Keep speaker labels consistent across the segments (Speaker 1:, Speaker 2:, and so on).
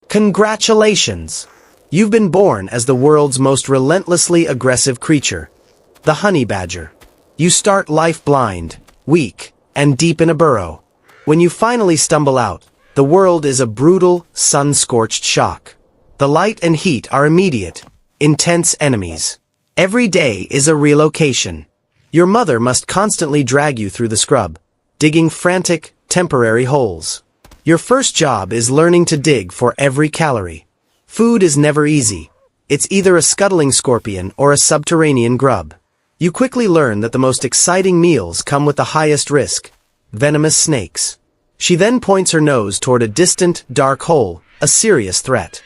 Speaker 1: Congratulations! You've been born as the world's most relentlessly aggressive creature, the honey badger. You start life blind, weak, and deep in a burrow. When you finally stumble out, the world is a brutal, sun-scorched shock. The light and heat are immediate, intense enemies. Every day is a relocation. Your mother must constantly drag you through the scrub, digging frantic, temporary holes. Your first job is learning to dig for every calorie. Food is never easy. It's either a scuttling scorpion or a subterranean grub. You quickly learn that the most exciting meals come with the highest risk, venomous snakes. She then points her nose toward a distant, dark hole, a serious threat.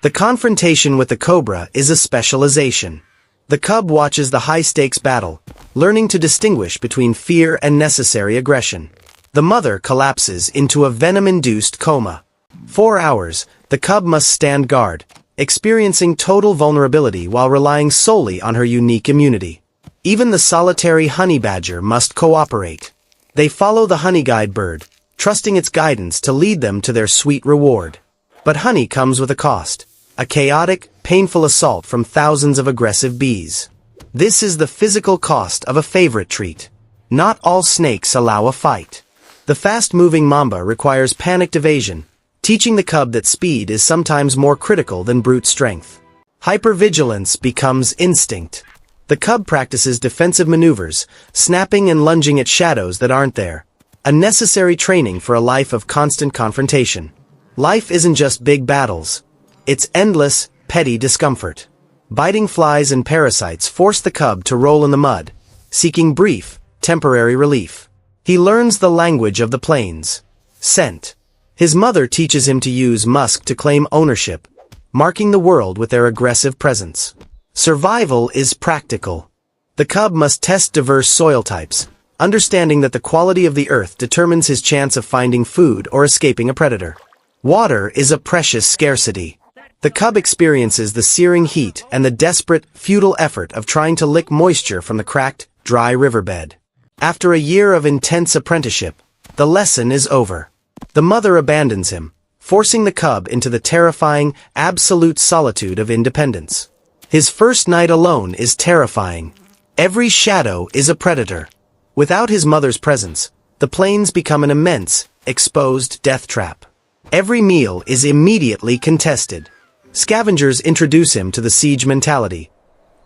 Speaker 1: The confrontation with the cobra is a specialization. The cub watches the high-stakes battle, learning to distinguish between fear and necessary aggression. The mother collapses into a venom-induced coma. 4 hours, the cub must stand guard, experiencing total vulnerability while relying solely on her unique immunity. Even the solitary honey badger must cooperate. They follow the honey guide bird, trusting its guidance to lead them to their sweet reward. But honey comes with a cost, a chaotic, painful assault from thousands of aggressive bees. This is the physical cost of a favorite treat. Not all snakes allow a fight. The fast-moving mamba requires panicked evasion, teaching the cub that speed is sometimes more critical than brute strength. Hypervigilance becomes instinct. The cub practices defensive maneuvers, snapping and lunging at shadows that aren't there. A necessary training for a life of constant confrontation. Life isn't just big battles. It's endless, petty discomfort. Biting flies and parasites force the cub to roll in the mud, seeking brief, temporary relief. He learns the language of the plains. Scent. His mother teaches him to use musk to claim ownership, marking the world with their aggressive presence. Survival is practical. The cub must test diverse soil types, understanding that the quality of the earth determines his chance of finding food or escaping a predator. Water is a precious scarcity. The cub experiences the searing heat and the desperate, futile effort of trying to lick moisture from the cracked, dry riverbed. After a year of intense apprenticeship, the lesson is over. The mother abandons him, forcing the cub into the terrifying, absolute solitude of independence. His first night alone is terrifying. Every shadow is a predator. Without his mother's presence, the plains become an immense, exposed death trap. Every meal is immediately contested. Scavengers introduce him to the siege mentality.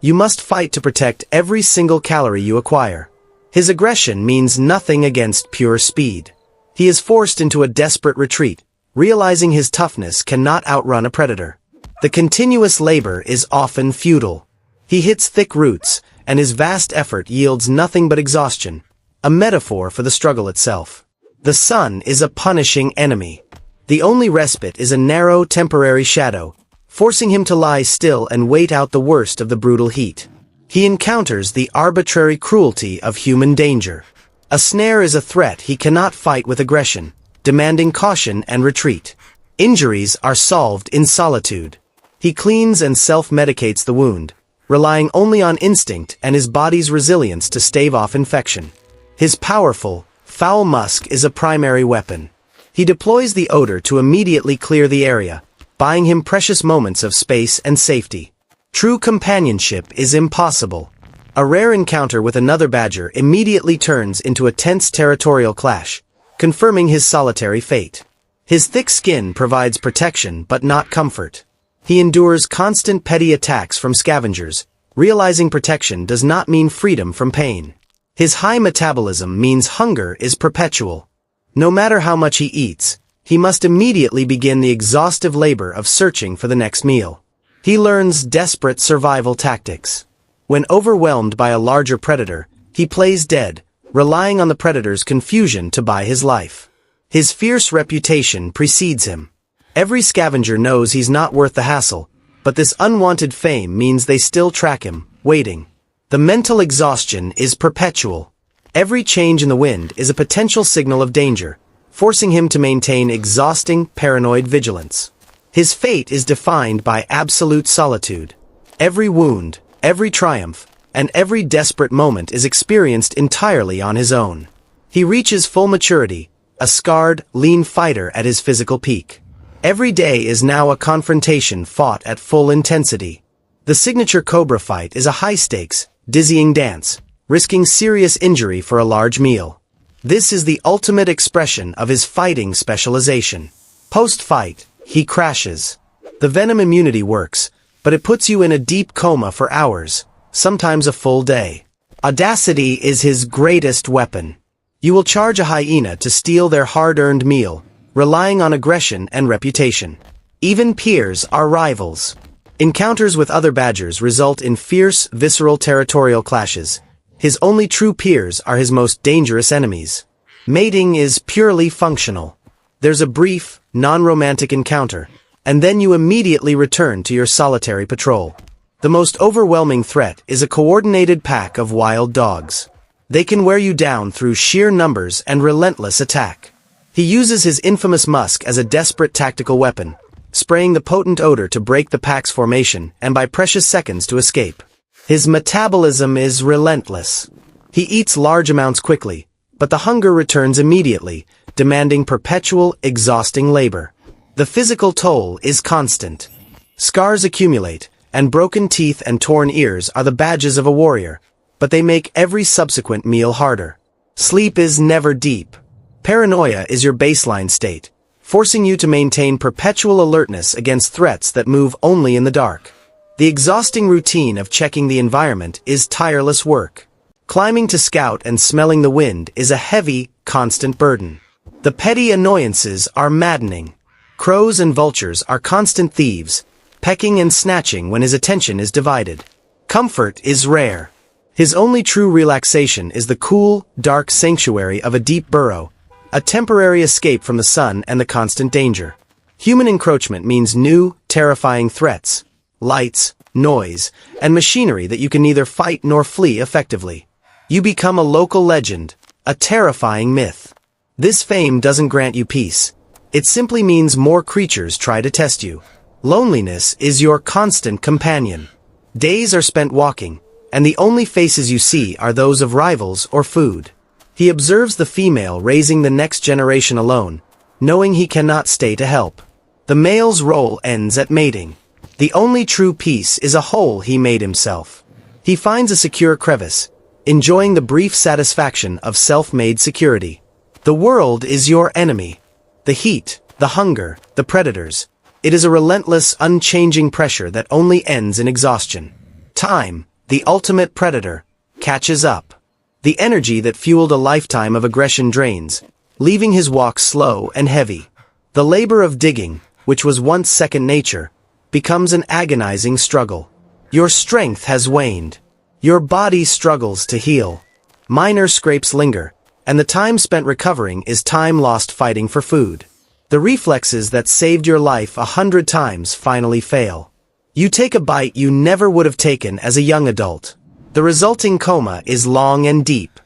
Speaker 1: You must fight to protect every single calorie you acquire. His aggression means nothing against pure speed. He is forced into a desperate retreat, realizing his toughness cannot outrun a predator. The continuous labor is often futile. He hits thick roots, and his vast effort yields nothing but exhaustion, a metaphor for the struggle itself. The sun is a punishing enemy. The only respite is a narrow, temporary shadow, forcing him to lie still and wait out the worst of the brutal heat. He encounters the arbitrary cruelty of human danger. A snare is a threat he cannot fight with aggression, demanding caution and retreat. Injuries are solved in solitude. He cleans and self-medicates the wound, relying only on instinct and his body's resilience to stave off infection. His powerful, foul musk is a primary weapon. He deploys the odor to immediately clear the area, buying him precious moments of space and safety. True companionship is impossible. A rare encounter with another badger immediately turns into a tense territorial clash, confirming his solitary fate. His thick skin provides protection but not comfort. He endures constant petty attacks from scavengers, realizing protection does not mean freedom from pain. His high metabolism means hunger is perpetual. No matter how much he eats, he must immediately begin the exhaustive labor of searching for the next meal. He learns desperate survival tactics. When overwhelmed by a larger predator, he plays dead, relying on the predator's confusion to buy his life. His fierce reputation precedes him. Every scavenger knows he's not worth the hassle, but this unwanted fame means they still track him, waiting. The mental exhaustion is perpetual. Every change in the wind is a potential signal of danger, forcing him to maintain exhausting, paranoid vigilance. His fate is defined by absolute solitude. Every wound, every triumph, and every desperate moment is experienced entirely on his own. He reaches full maturity, a scarred, lean fighter at his physical peak. Every day is now a confrontation fought at full intensity. The signature cobra fight is a high-stakes, dizzying dance, risking serious injury for a large meal. This is the ultimate expression of his fighting specialization. Post-fight, he crashes. The venom immunity works, but it puts you in a deep coma for hours, sometimes a full day. Audacity is his greatest weapon. You will charge a hyena to steal their hard-earned meal, relying on aggression and reputation. Even peers are rivals. Encounters with other badgers result in fierce, visceral territorial clashes. His only true peers are his most dangerous enemies. Mating is purely functional. There's a brief, non-romantic encounter, and then you immediately return to your solitary patrol. The most overwhelming threat is a coordinated pack of wild dogs. They can wear you down through sheer numbers and relentless attack. He uses his infamous musk as a desperate tactical weapon, spraying the potent odor to break the pack's formation and by precious seconds to escape. His metabolism is relentless. He eats large amounts quickly, but the hunger returns immediately, demanding perpetual, exhausting labor. The physical toll is constant. Scars accumulate, and broken teeth and torn ears are the badges of a warrior, but they make every subsequent meal harder. Sleep is never deep. Paranoia is your baseline state, forcing you to maintain perpetual alertness against threats that move only in the dark. The exhausting routine of checking the environment is tireless work. Climbing to scout and smelling the wind is a heavy, constant burden. The petty annoyances are maddening. Crows and vultures are constant thieves, pecking and snatching when his attention is divided. Comfort is rare. His only true relaxation is the cool, dark sanctuary of a deep burrow, a temporary escape from the sun and the constant danger. Human encroachment means new, terrifying threats, lights, noise, and machinery that you can neither fight nor flee effectively. You become a local legend, a terrifying myth. This fame doesn't grant you peace. It simply means more creatures try to test you. Loneliness is your constant companion. Days are spent walking, and the only faces you see are those of rivals or food. He observes the female raising the next generation alone, knowing he cannot stay to help. The male's role ends at mating. The only true peace is a hole he made himself. He finds a secure crevice, enjoying the brief satisfaction of self-made security. The world is your enemy. The heat, the hunger, the predators. It is a relentless, unchanging pressure that only ends in exhaustion. Time, the ultimate predator, catches up. The energy that fueled a lifetime of aggression drains, leaving his walk slow and heavy. The labor of digging, which was once second nature, becomes an agonizing struggle. Your strength has waned. Your body struggles to heal. Minor scrapes linger, and the time spent recovering is time lost fighting for food. The reflexes that saved your life 100 times finally fail. You take a bite you never would have taken as a young adult. The resulting coma is long and deep.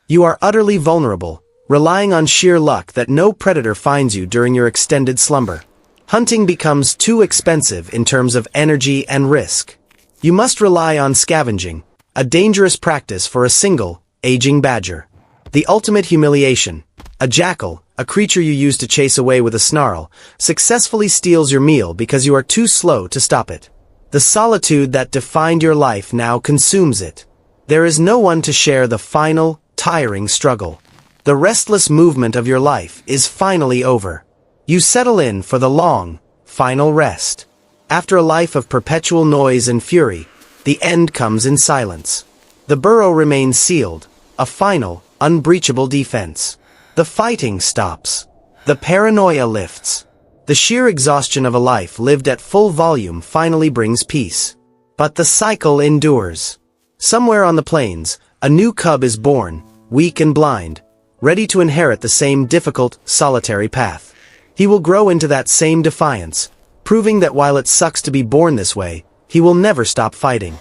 Speaker 1: You are utterly vulnerable, relying on sheer luck that no predator finds you during your extended slumber. Hunting becomes too expensive in terms of energy and risk. You must rely on scavenging, a dangerous practice for a single, aging badger. The ultimate humiliation. A jackal, a creature you use to chase away with a snarl, successfully steals your meal because you are too slow to stop it. The solitude that defined your life now consumes it. There is no one to share the final, tiring struggle. The restless movement of your life is finally over. You settle in for the long, final rest. After a life of perpetual noise and fury, the end comes in silence. The burrow remains sealed, a final, unbreachable defense. The fighting stops. The paranoia lifts. The sheer exhaustion of a life lived at full volume finally brings peace. But the cycle endures. Somewhere on the plains, a new cub is born, weak and blind, ready to inherit the same difficult, solitary path. He will grow into that same defiance, proving that while it sucks to be born this way, he will never stop fighting.